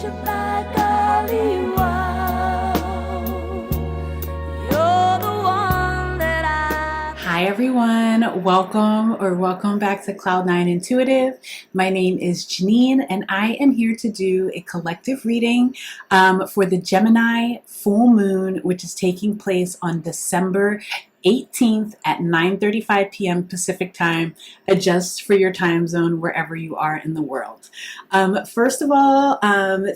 Hi everyone, welcome back to Cloud9 Intuitive. My name is Janine and I am here to do a collective reading for the Gemini full moon, which is taking place on December 18th at 9:35 p.m. Pacific time. Adjust for your time zone wherever you are in the world. First of all,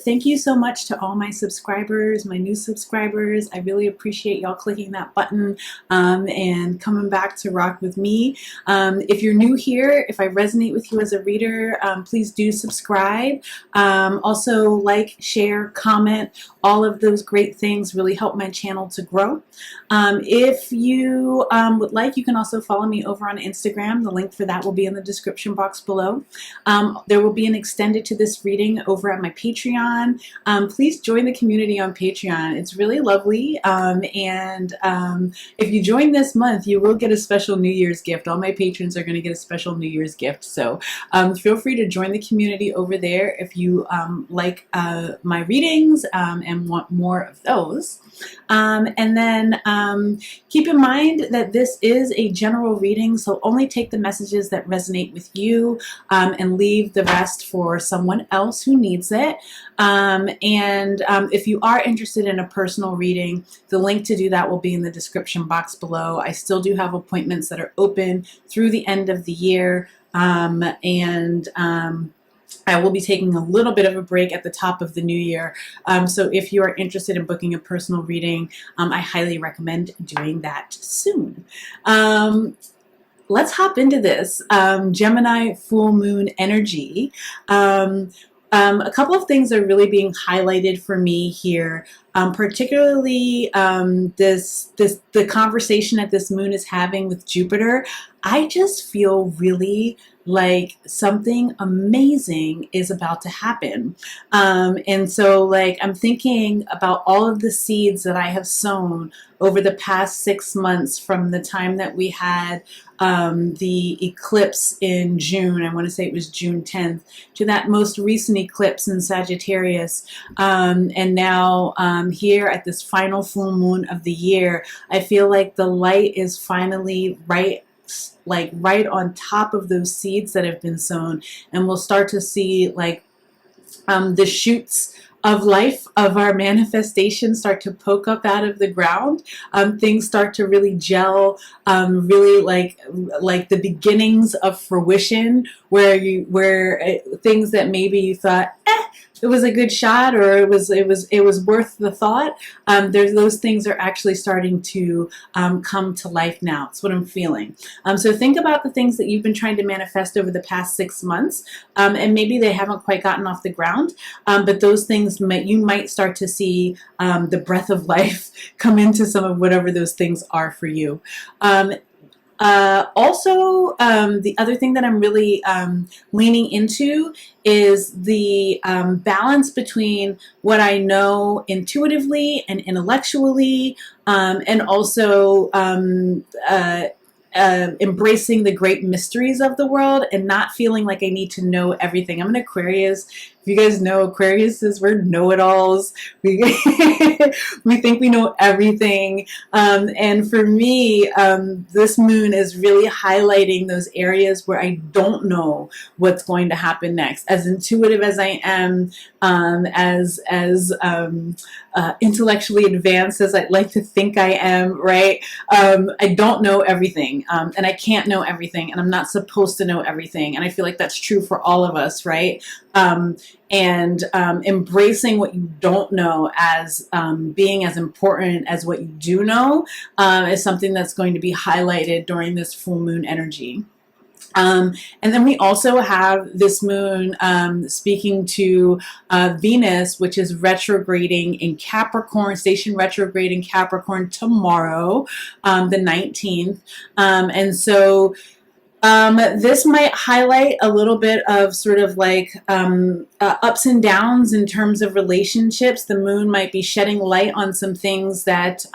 thank you so much to all my subscribers, my new subscribers. I really appreciate y'all clicking that button and coming back to rock with me. If you're new here, if I resonate with you as a reader, please do subscribe. Also like, share, comment. All of those great things really help my channel to grow. If you would like, you can also follow me over on Instagram. The link for that will be in the description box below. There will be an extended to this reading over at my Patreon. Please join the community on Patreon. It's really lovely. If you join this month, you will get a special New Year's gift. All my patrons are going to get a special New Year's gift. So feel free to join the community over there if you like my readings and want more of those. And then keep in mind that this is a general reading, so only take the messages that resonate with you and leave the rest for someone else who needs it. If you are interested in a personal reading, the link to do that will be in the description box below. I still do have appointments that are open through the end of the year. I will be taking a little bit of a break at the top of the new year. So if you are interested in booking a personal reading, I highly recommend doing that soon. Let's hop into this. Gemini full moon energy. A couple of things are really being highlighted for me here, particularly the conversation that this moon is having with Jupiter. I just feel really like something amazing is about to happen. And so like I'm thinking about all of the seeds that I have sown over the past 6 months from the time that we had the eclipse in June. I want to say it was June 10th, to that most recent eclipse in Sagittarius. And now here at this final full moon of the year, I feel like the light is finally right on top of those seeds that have been sown, and we'll start to see like the shoots of life, of our manifestation, start to poke up out of the ground. Things start to really gel, really like the beginnings of fruition, where things that maybe you thought, it was a good shot, or it was worth the thought. Those things are actually starting to come to life now. That's what I'm feeling. So think about the things that you've been trying to manifest over the past 6 months, and maybe they haven't quite gotten off the ground, but those things you might start to see the breath of life come into some of whatever those things are for you. Also, the other thing that I'm really leaning into is the balance between what I know intuitively and intellectually, and also embracing the great mysteries of the world and not feeling like I need to know everything. I'm an Aquarius. If you guys know, Aquarius is, we're know-it-alls. We think we know everything. And for me, this moon is really highlighting those areas where I don't know what's going to happen next. As intuitive as I am, as intellectually advanced as I'd like to think I am, right? I don't know everything, and I can't know everything, and I'm not supposed to know everything. And I feel like that's true for all of us, right? Embracing what you don't know as being as important as what you do know is something that's going to be highlighted during this full moon energy. And then we also have this moon speaking to Venus, which is retrograding in Capricorn, station retrograde in Capricorn tomorrow, the 19th. And so this might highlight a little bit of sort of like ups and downs in terms of relationships. The moon might be shedding light on some things that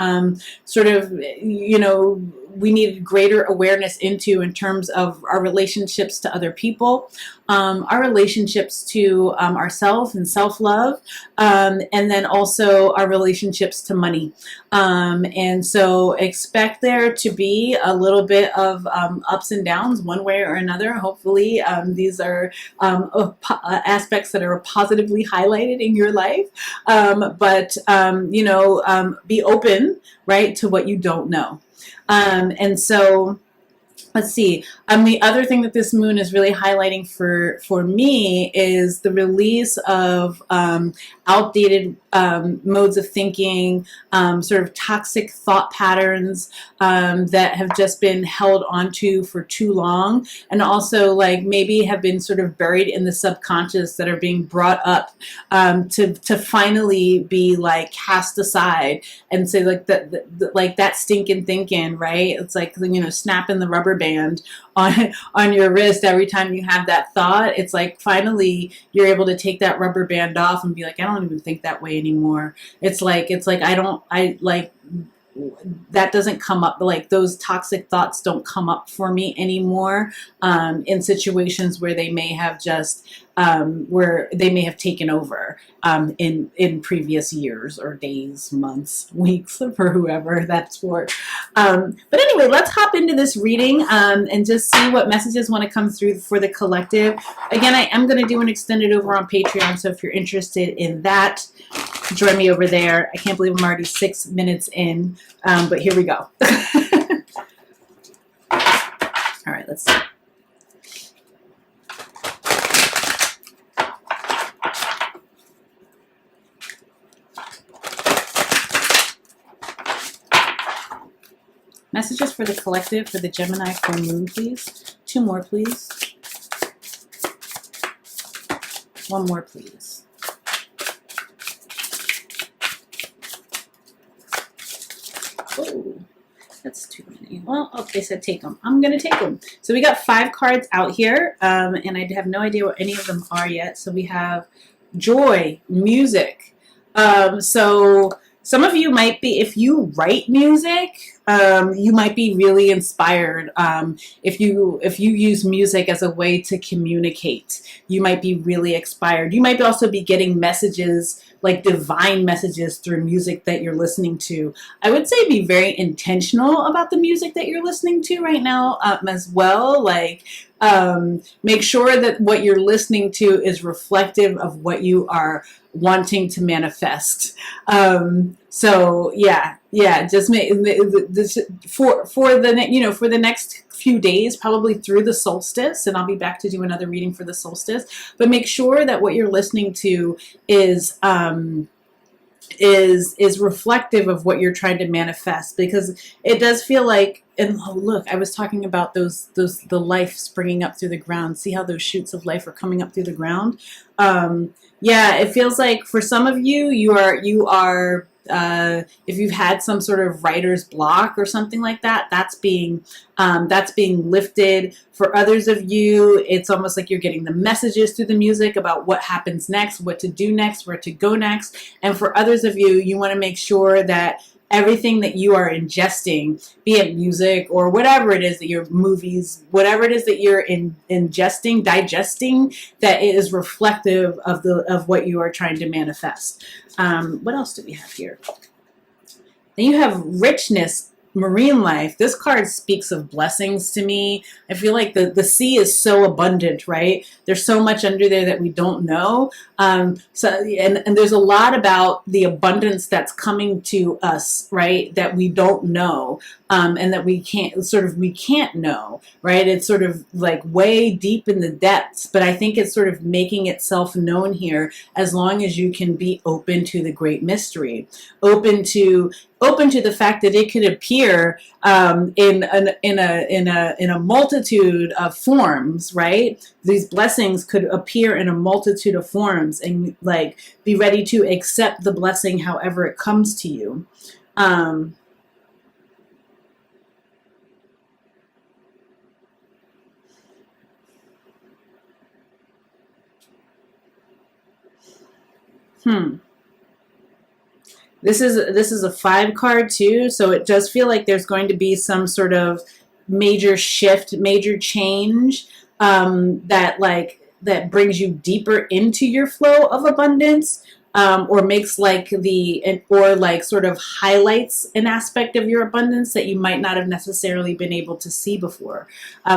sort of, you know, we needed greater awareness into in terms of our relationships to other people, our relationships to ourselves and self-love, and then also our relationships to money. And so expect there to be a little bit of ups and downs one way or another. Hopefully these are aspects that are positively highlighted in your life. But be open, right, to what you don't know. And so let's see. The other thing that this moon is really highlighting for me is the release of outdated modes of thinking, sort of toxic thought patterns that have just been held onto for too long, and also like maybe have been sort of buried in the subconscious that are being brought up to finally be like cast aside and say like that stinking thinking, right? It's like, snapping the rubber band on your wrist every time you have that thought. It's like finally you're able to take that rubber band off and be like, I don't even think that way anymore. It's like that doesn't come up, like those toxic thoughts don't come up for me anymore in situations where they may have just where they may have taken over in previous years or days, months, weeks, for whoever that's for. But anyway, let's hop into this reading and just see what messages want to come through for the collective. Again, I am going to do an extended over on Patreon, so if you're interested in that, join me over there. I can't believe I'm already 6 minutes in, but here we go. All right, let's see. Messages for the collective for the Gemini full moon, please. 2 more, please. 1 more, please. Oh, that's too many. Well, okay, so take them. I'm going to take them. So we got 5 cards out here, and I have no idea what any of them are yet. So we have joy, music. So some of you might be, if you write music, you might be really inspired. If you use music as a way to communicate, you might be really inspired. You might also be getting messages, like divine messages, through music that you're listening to. I would say be very intentional about the music that you're listening to right now as well. Like make sure that what you're listening to is reflective of what you are wanting to manifest. So yeah, just make this for the next few days, probably through the solstice, and I'll be back to do another reading for the solstice. But make sure that what you're listening to is reflective of what you're trying to manifest, because it does feel like, and oh, look, I was talking about the life springing up through the ground. See how those shoots of life are coming up through the ground? Yeah, it feels like for some of you, you are if you've had some sort of writer's block or something like that, that's being lifted. For others of you, it's almost like you're getting the messages through the music about what happens next, what to do next, where to go next. And for others of you, you want to make sure that everything that you are ingesting, be it music or whatever it is that your movies, whatever it is that you're ingesting, digesting, that it is reflective of what you are trying to manifest. What else do we have here? Then you have richness, marine life. This card speaks of blessings to me. I feel like the sea is so abundant, right? There's so much under there that we don't know. And there's a lot about the abundance that's coming to us, right? That we don't know. And that we can't know, right? It's sort of like way deep in the depths, but I think it's sort of making itself known here, as long as you can be open to the great mystery, open to the fact that it could appear in a multitude of forms, right? These blessings could appear in a multitude of forms, and like be ready to accept the blessing however it comes to you. This is a 5 card too, so it does feel like there's going to be some sort of major shift, major change, that brings you deeper into your flow of abundance, or makes or like sort of highlights an aspect of your abundance that you might not have necessarily been able to see before.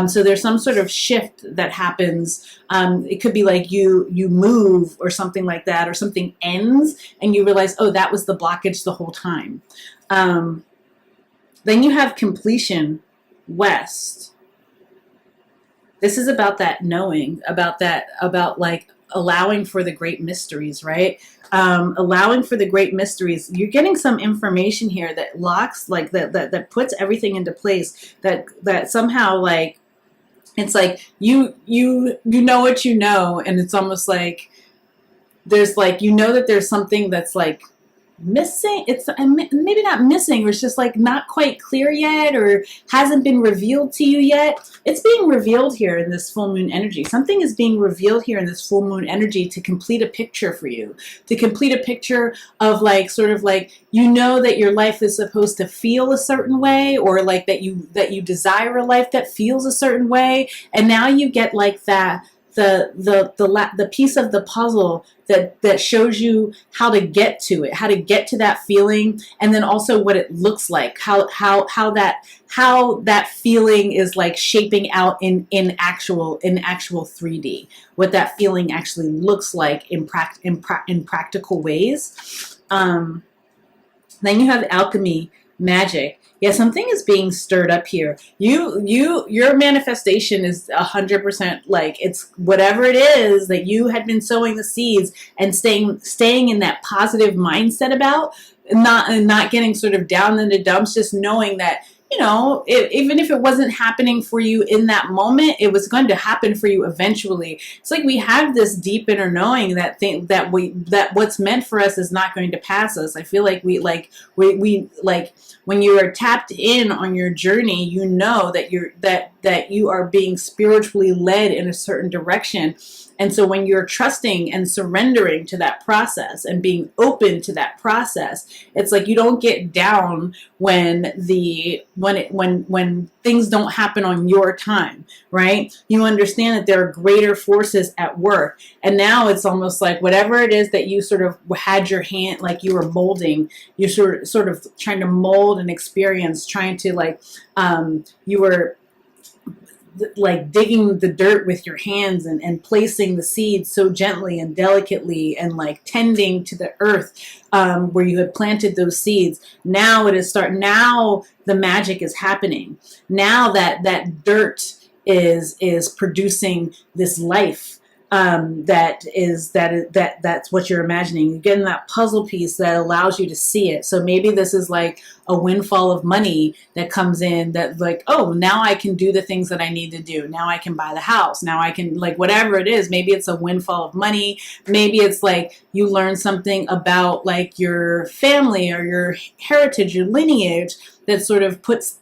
So there's some sort of shift that happens. It could be like you move or something like that, or something ends and you realize, oh, that was the blockage the whole time. Then you have completion, West. This is about that knowing, about like allowing for the great mysteries, right? Allowing for the great mysteries. You're getting some information here that locks, like that puts everything into place, that somehow, like, it's like you know what you know, and it's almost like there's like, that there's something that's like missing. It's maybe not missing, or it's just like not quite clear yet, or hasn't been revealed to you yet. It's being revealed here in this full moon energy. Something is being revealed here in this full moon energy to complete a picture for you, to complete a picture of like, sort of like, that your life is supposed to feel a certain way, or like that you desire a life that feels a certain way, and now you get like that, the piece of the puzzle that shows you how to get to it, how to get to that feeling, and then also what it looks like, how that feeling is like shaping out in actual 3D, what that feeling actually looks like in practical ways. Then you have Alchemy Magic. Yeah, something is being stirred up here. Your manifestation is 100% like, it's whatever it is that you had been sowing the seeds and staying in that positive mindset about, not getting sort of down in the dumps, just knowing that, even if it wasn't happening for you in that moment, it was going to happen for you eventually. It's like we have this deep inner knowing that what's meant for us is not going to pass us. I feel like we when you are tapped in on your journey, you know that you are being spiritually led in a certain direction. And so when you're trusting and surrendering to that process and being open to that process, it's like you don't get down when things don't happen on your time, right? You understand that there are greater forces at work. And now it's almost like whatever it is that you sort of had your hand, like you were molding, you're sort of trying to mold and experience, trying to like, you were like digging the dirt with your hands and placing the seeds so gently and delicately and like tending to the earth, where you had planted those seeds. Now now the magic is happening. Now that dirt is producing this life, that's what you're imagining. You're getting that puzzle piece that allows you to see it. So maybe this is like a windfall of money that comes in, that like, oh, now I can do the things that I need to do. Now I can buy the house. Now I can, like, whatever it is. Maybe it's a windfall of money. Maybe it's like you learn something about like your family or your heritage, your lineage, that sort of puts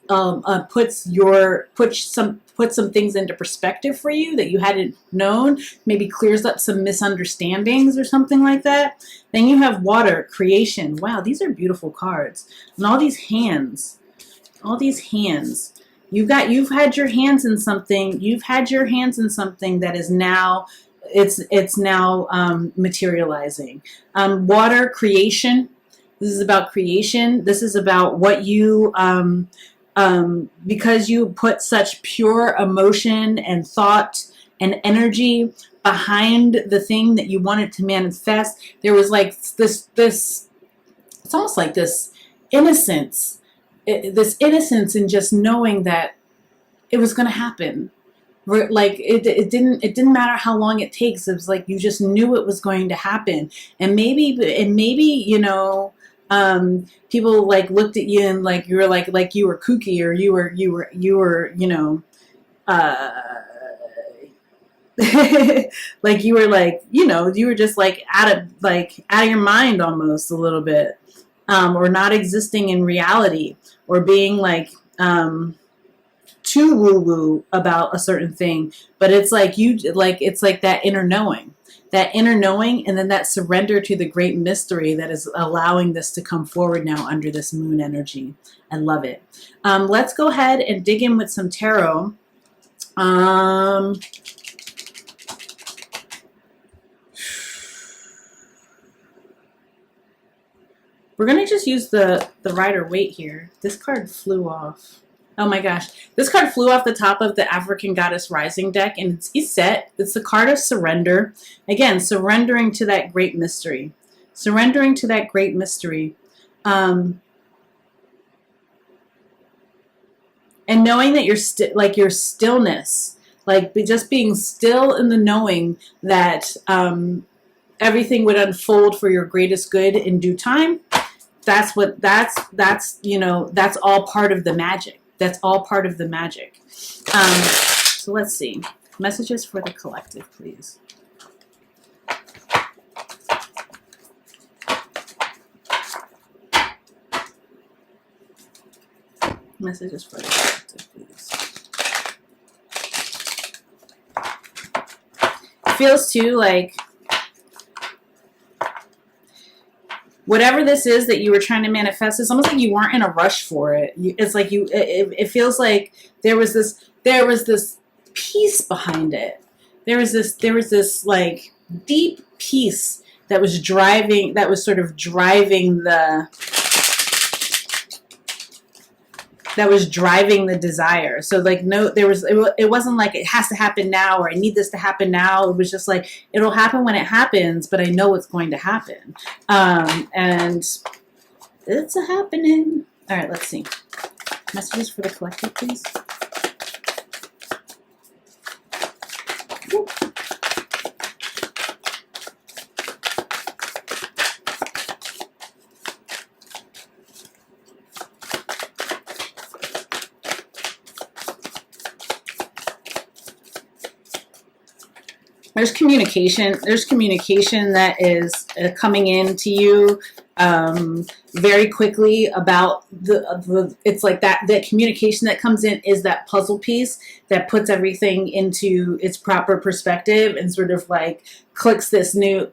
some things into perspective for you that you hadn't known, maybe clears up some misunderstandings or something like that. Then you have water, creation. Wow, these are beautiful cards. And all these hands. You've had your hands in something. You've had your hands in something that is now, it's now materializing. Water, creation. This is about creation. This is about what you, because you put such pure emotion and thought and energy behind the thing that you wanted to manifest, there was like this, it's almost like this innocence in just knowing that it was going to happen. Like it didn't matter how long it takes. It was like you just knew it was going to happen. And maybe people like looked at you and like you were like you were kooky, or you were like you were like, you were just like out of your mind almost a little bit, or not existing in reality, or being like too woo woo about a certain thing. But it's like it's like that inner knowing. that inner knowing, and then that surrender to the great mystery that is allowing this to come forward now under this moon energy. I love it. Let's go ahead and dig in with some tarot. We're going to just use the Rider-Waite here. This card flew off. Oh my gosh. This card flew off the top of the African Goddess Rising deck, and it's Iset. It's the card of surrender. Again, surrendering to that great mystery. Surrendering to that great mystery. And knowing that your stillness, like just being still in the knowing that everything would unfold for your greatest good in due time. That's all part of the magic. That's all part of the magic. So let's see. Messages for the collective, please. Messages for the collective, please. It feels too like whatever this is that you were trying to manifest, it's almost like you weren't in a rush for it. It's like it feels like there was this peace behind it. There was this like deep peace that was sort of driving the desire. So like it wasn't like it has to happen now, or I need this to happen now. It was just like, it'll happen when it happens, but I know it's going to happen. And it's a happening. All right, let's see. Messages for the collective, please. Woo. There's communication. There's communication that is coming in to you very quickly about it's like that communication that comes in is that puzzle piece that puts everything into its proper perspective and sort of like clicks the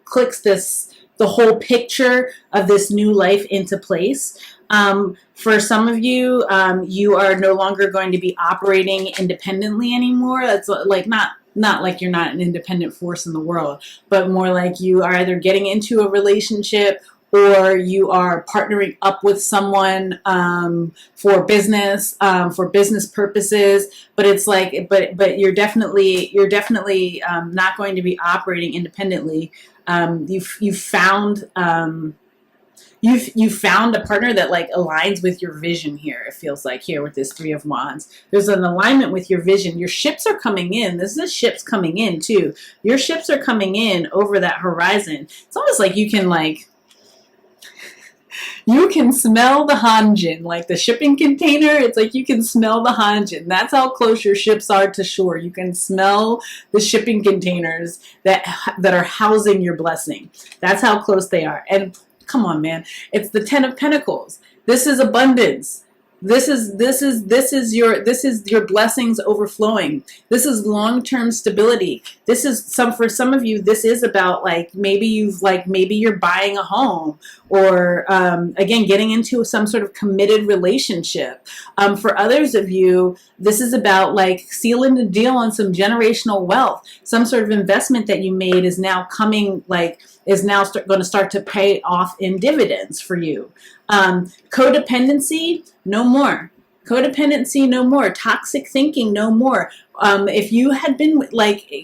whole picture of this new life into place. For some of you, you are no longer going to be operating independently anymore. That's like not like you're not an independent force in the world, but more like you are either getting into a relationship or you are partnering up with someone for business purposes. But it's like, but you're definitely not going to be operating independently. You've found a partner that like aligns with your vision here. It feels like here with this Three of Wands. There's an alignment with your vision. Your ships are coming in. This is ships coming in too. Your ships are coming in over that horizon. It's almost like you can smell the hanjin, like the shipping container. It's like you can smell the hanjin. That's how close your ships are to shore. You can smell the shipping containers that are housing your blessing. That's how close they are. And come on, man. It's the Ten of Pentacles. This is abundance. This is your blessings overflowing. This is long-term stability. This is for some of you, this is about maybe you're buying a home or again getting into some sort of committed relationship. For others of you, this is about sealing the deal on some generational wealth. Some sort of investment that you made is now coming going to start to pay off in dividends for you. Codependency, no more. Codependency, no more. Toxic thinking, no more. If you had been that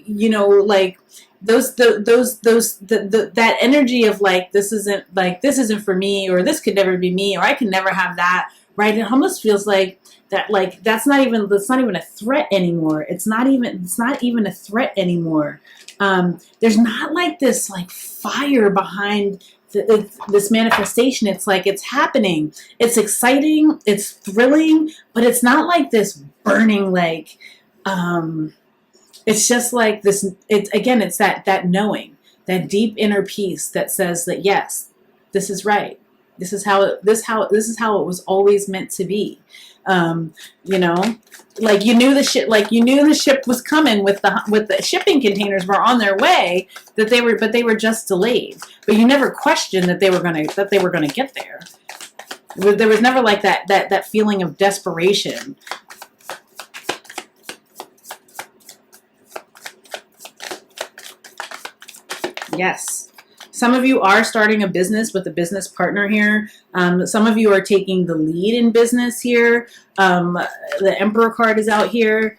energy of this isn't for me, or this could never be me, or I can never have that, right? It almost feels like that, that's not even a threat anymore. It's not even a threat anymore. There's not this fire behind this manifestation. It's it's happening. It's exciting. It's thrilling, but it's not this burning it's just this. It's that knowing, that deep inner peace that says that yes, this is right. This is how it was always meant to be. You know, like you knew the ship was coming with the shipping containers were on their way, but they were just delayed. But you never questioned that they were gonna get there. There was never like that feeling of desperation. Yes. Some of you are starting a business with a business partner here. Some of you are taking the lead in business here. The Emperor card is out here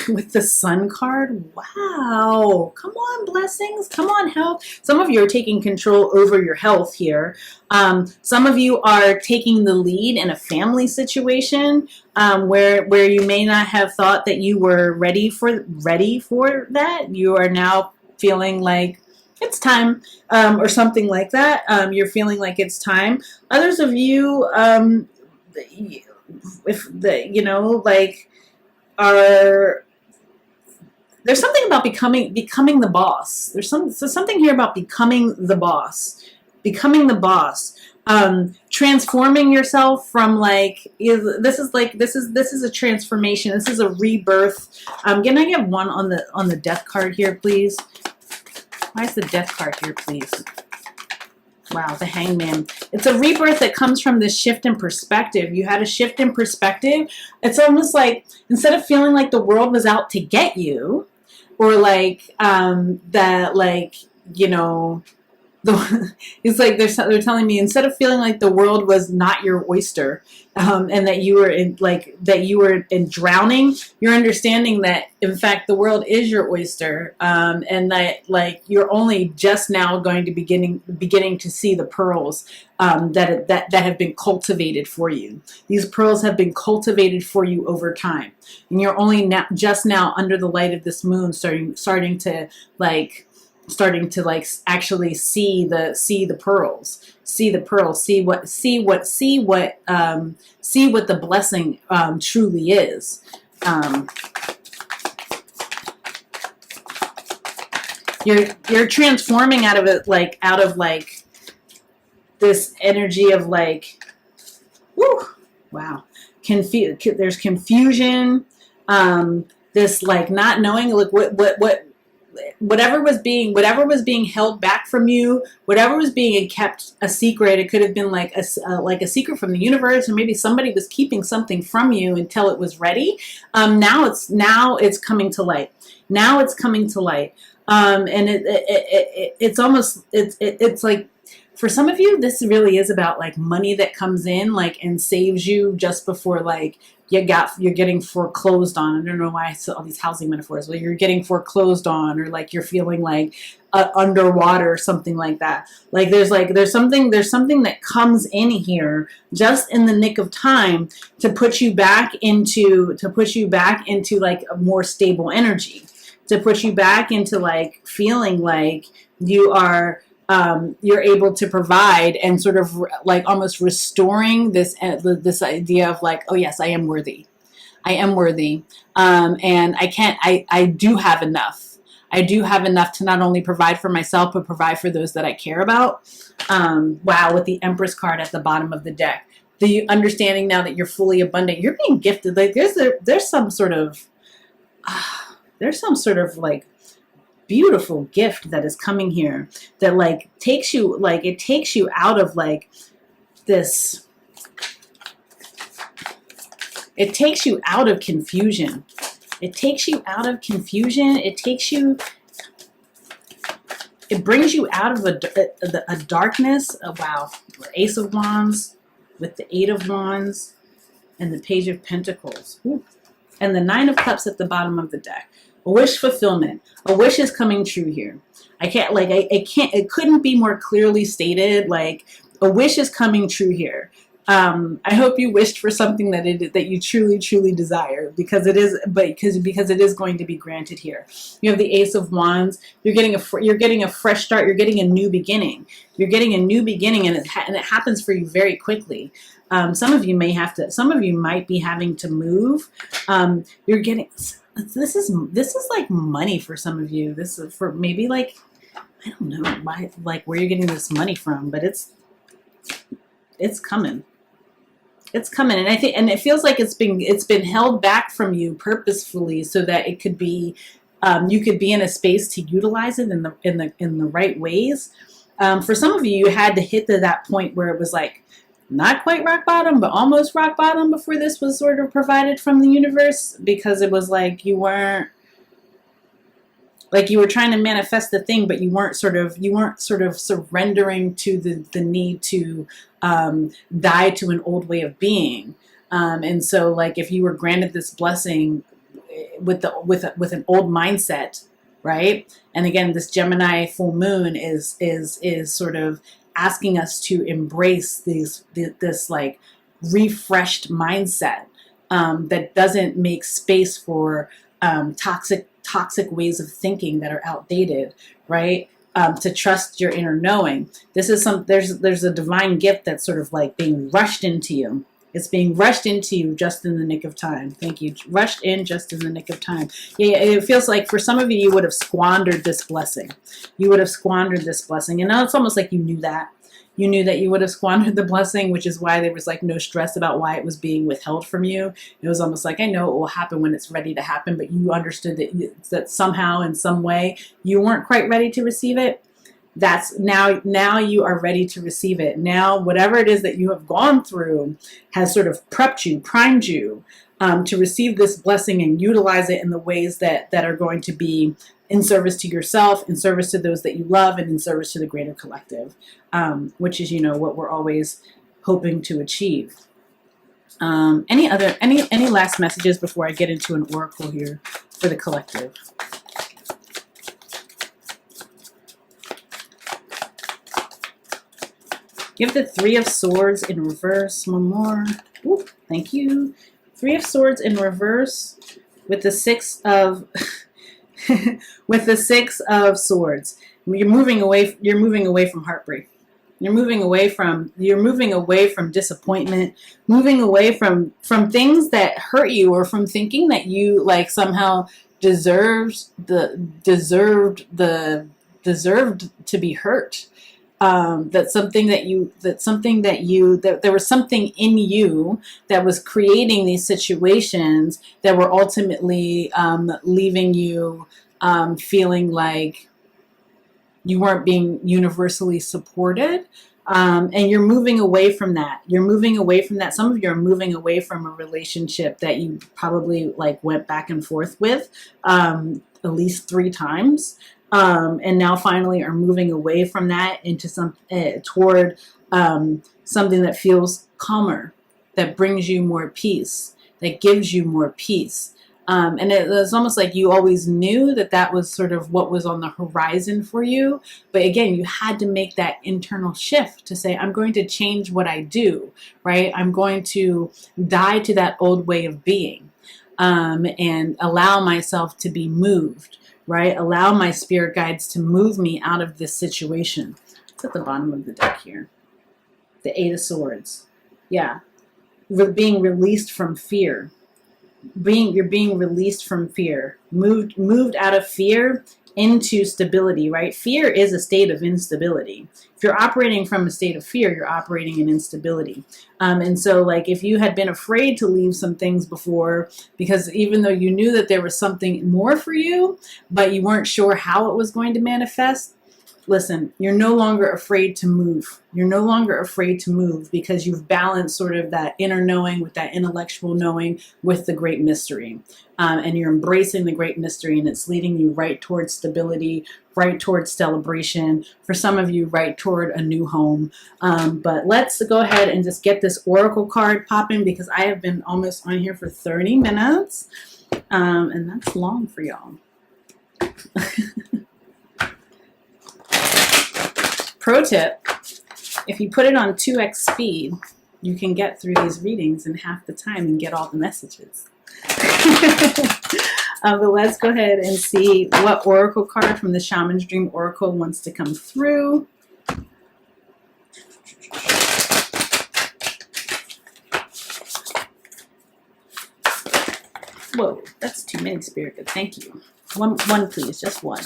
with the Sun card. Wow. Come on, blessings. Come on, health. Some of you are taking control over your health here. Some of you are taking the lead in a family situation where you may not have thought that you were ready for that. You are now feeling like it's time, or something like that. You're feeling like it's time. Others of you, are, there's something about becoming the boss. There's something here about becoming the boss. Transforming yourself from this is a transformation. This is a rebirth. Can I get one on the death card here, please? Why is the death card here, please? Wow, the Hangman. It's a rebirth that comes from this shift in perspective. You had a shift in perspective. It's almost like instead of feeling like the world was out to get you, or it's like they're telling me, instead of feeling like the world was not your oyster, and that you were in drowning, you're understanding that in fact the world is your oyster, and that you're only just now going to beginning to see the pearls that have been cultivated for you. These pearls have been cultivated for you over time, and you're only just now under the light of this moon starting to actually see the pearls, see what the blessing truly is. You're transforming out of this energy of woo, wow, there's confusion, this not knowing whatever was being held back from you, whatever was being kept a secret. It could have been like a secret from the universe, or maybe somebody was keeping something from you until it was ready. Now it's coming to light. And it's like, for some of you, this really is about money that comes in and saves you just before you're getting foreclosed on. I don't know why I saw all these housing metaphors. Well, you're getting foreclosed on, or you're feeling underwater or something like that. There's something that comes in here just in the nick of time to put you back into a more stable energy, to put you back into feeling like you are. You're able to provide, and sort of almost restoring this idea of oh yes, I am worthy, and I do have enough. I do have enough to not only provide for myself, but provide for those that I care about. Wow, with the Empress card at the bottom of the deck, the understanding now that you're fully abundant, you're being gifted. There's some sort of beautiful gift that is coming here that takes you out of this. It takes you out of confusion. It brings you out of a darkness. Wow, Ace of Wands with the Eight of Wands and the Page of Pentacles. Ooh. And the Nine of Cups at the bottom of the deck. A wish fulfillment. A wish is coming true here. It couldn't be more clearly stated. A wish is coming true here. I hope you wished for something that you truly, truly desire, because it is going to be granted here. You have the Ace of Wands. You're getting a fresh start. You're getting a new beginning. And it happens for you very quickly. Some of you might be having to move. You're getting. This is money for some of you. This is for maybe I don't know why, where you're getting this money from, but it's coming. It's coming, and I think, and it feels like it's been held back from you purposefully so that it could be, you could be in a space to utilize it in the right ways. For some of you, you had to hit to that point where it was like not quite rock bottom, but almost rock bottom before this was sort of provided from the universe, because it was like you weren't, like you were trying to manifest the thing, but you weren't sort of surrendering to the need to die to an old way of being. And so, like, if you were granted this blessing with an old mindset, right? And again, this Gemini full moon is sort of asking us to embrace this like refreshed mindset that doesn't make space for toxic ways of thinking that are outdated, right? To trust your inner knowing. This is there's a divine gift that's sort of like being rushed into you. It's being rushed into you just in the nick of time. Thank you. Rushed in just in the nick of time. Yeah, it feels like for some of you, you would have squandered this blessing. You would have squandered this blessing. And now it's almost like you knew that. You knew that you would have squandered the blessing, which is why there was like no stress about why it was being withheld from you. It was almost like, I know it will happen when it's ready to happen, but you understood that somehow in some way you weren't quite ready to receive it. That's now you are ready to receive it. Now, whatever it is that you have gone through has sort of prepped you, primed you to receive this blessing and utilize it in the ways that are going to be in service to yourself, in service to those that you love, and in service to the greater collective, which is, what we're always hoping to achieve. Any last messages before I get into an oracle here for the collective? Give the Three of Swords in reverse. One more. Ooh, thank you. Three of Swords in reverse with the Six of with the Six of Swords. You're moving away from heartbreak. You're moving away from disappointment, moving away from things that hurt you, or from thinking that you like somehow deserved to be hurt. That there was something in you that was creating these situations that were ultimately leaving you feeling like you weren't being universally supported. And you're moving away from that. Some of you are moving away from a relationship that you probably like went back and forth with at least 3 times. And now finally are moving away from that into toward something that feels calmer, that brings you more peace, that gives you more peace. And it's almost like you always knew that was sort of what was on the horizon for you. But again, you had to make that internal shift to say, I'm going to change what I do, right? I'm going to die to that old way of being, and allow myself to be moved. Right? Allow my spirit guides to move me out of this situation. It's at the bottom of the deck here. The Eight of Swords. Yeah. Being released from fear. You're being released from fear. Moved out of fear into stability, right? Fear is a state of instability. If you're operating from a state of fear, you're operating in instability. And so like if you had been afraid to leave some things before, because even though you knew that there was something more for you, but you weren't sure how it was going to manifest, listen, you're no longer afraid to move. You're no longer afraid to move because you've balanced sort of that inner knowing with that intellectual knowing with the great mystery. And you're embracing the great mystery, and it's leading you right towards stability, right towards celebration. For some of you, right toward a new home. But let's go ahead and just get this oracle card popping, because I have been almost on here for 30 minutes. And that's long for y'all. Pro tip, if you put it on 2x speed, you can get through these readings in half the time and get all the messages. But let's go ahead and see what oracle card from the Shaman's Dream Oracle wants to come through. Whoa, that's too many, Spirit Guides. Thank you. One please, just one.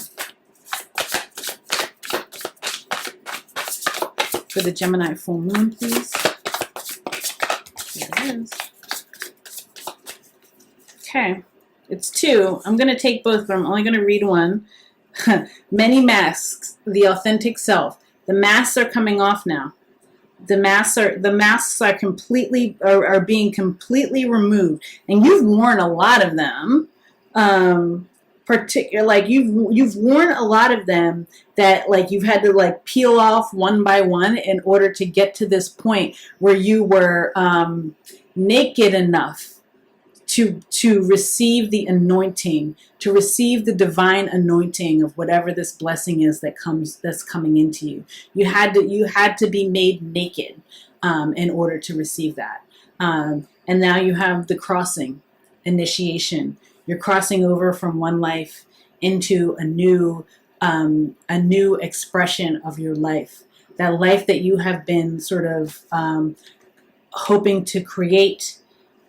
For the Gemini full moon, please. Here it is. Okay, it's 2. I'm going to take both, but I'm only going to read one. Many masks, the authentic self. The masks are coming off now. The masks are completely are being completely removed, and you've worn a lot of them. Like you've worn a lot of them that like you've had to like peel off one by one in order to get to this point where you were naked enough to receive the anointing, to receive the divine anointing of whatever this blessing is that's coming into you. You had to be made naked in order to receive that. And now you have the crossing, initiation. You're crossing over from one life into a new expression of your life. That life that you have been sort of hoping to create.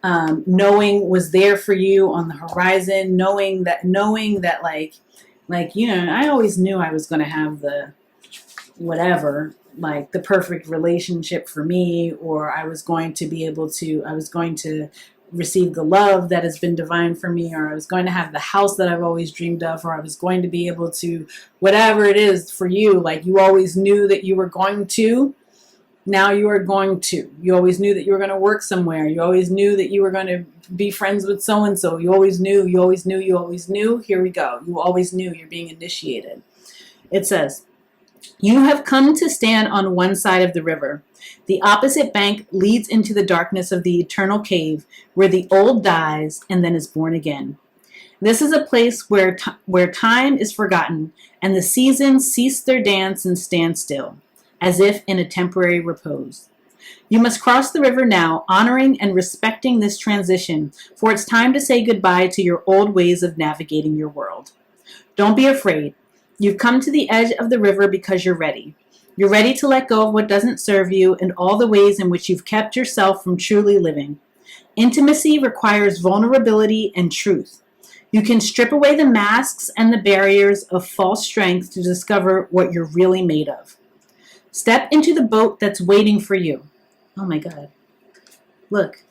Knowing was there for you on the horizon, knowing that like, I always knew I was going to have the whatever, like the perfect relationship for me, or I was going to receive the love that has been divine for me, or I was going to have the house that I've always dreamed of, or I was going to be able to, whatever it is for you, like you always knew that you were going to. Now you are going to. You always knew that you were going to work somewhere. You always knew that you were going to be friends with so-and-so. You always knew. Here we go. You always knew. You're being initiated. It says, you have come to stand on one side of the river. The opposite bank leads into the darkness of the eternal cave where the old dies and then is born again. This is a place where time is forgotten and the seasons cease their dance and stand still, as if in a temporary repose. You must cross the river now, honoring and respecting this transition, for it's time to say goodbye to your old ways of navigating your world. Don't be afraid. You've come to the edge of the river because you're ready. You're ready to let go of what doesn't serve you and all the ways in which you've kept yourself from truly living. Intimacy requires vulnerability and truth. You can strip away the masks and the barriers of false strength to discover what you're really made of. Step into the boat that's waiting for you. Oh my God. Look.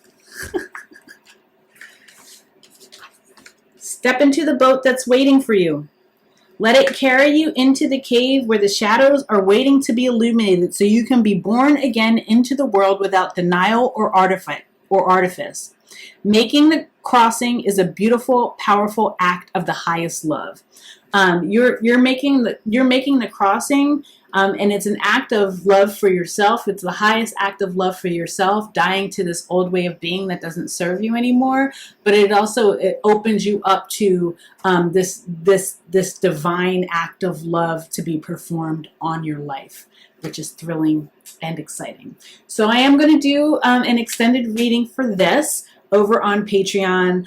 Step into the boat that's waiting for you. Let it carry you into the cave where the shadows are waiting to be illuminated so you can be born again into the world without denial or artifice. Making the crossing is a beautiful, powerful act of the highest love. You're making the crossing, and it's an act of love for yourself. It's the highest act of love for yourself, dying to this old way of being that doesn't serve you anymore. But it opens you up to this divine act of love to be performed on your life, which is thrilling and exciting. So I am going to do an extended reading for this over on Patreon,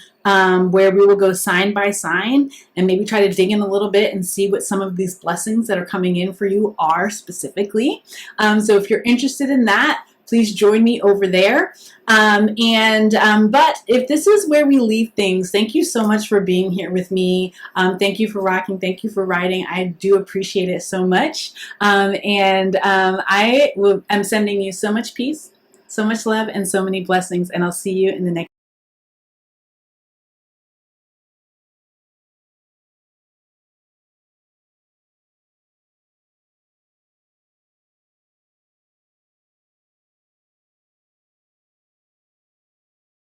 where we will go sign by sign and maybe try to dig in a little bit and see what some of these blessings that are coming in for you are specifically. So if you're interested in that, please join me over there. But if this is where we leave things, thank you so much for being here with me. Thank you for rocking. Thank you for writing. I do appreciate it so much. I'm sending you so much peace, so much love, and so many blessings. And I'll see you in the next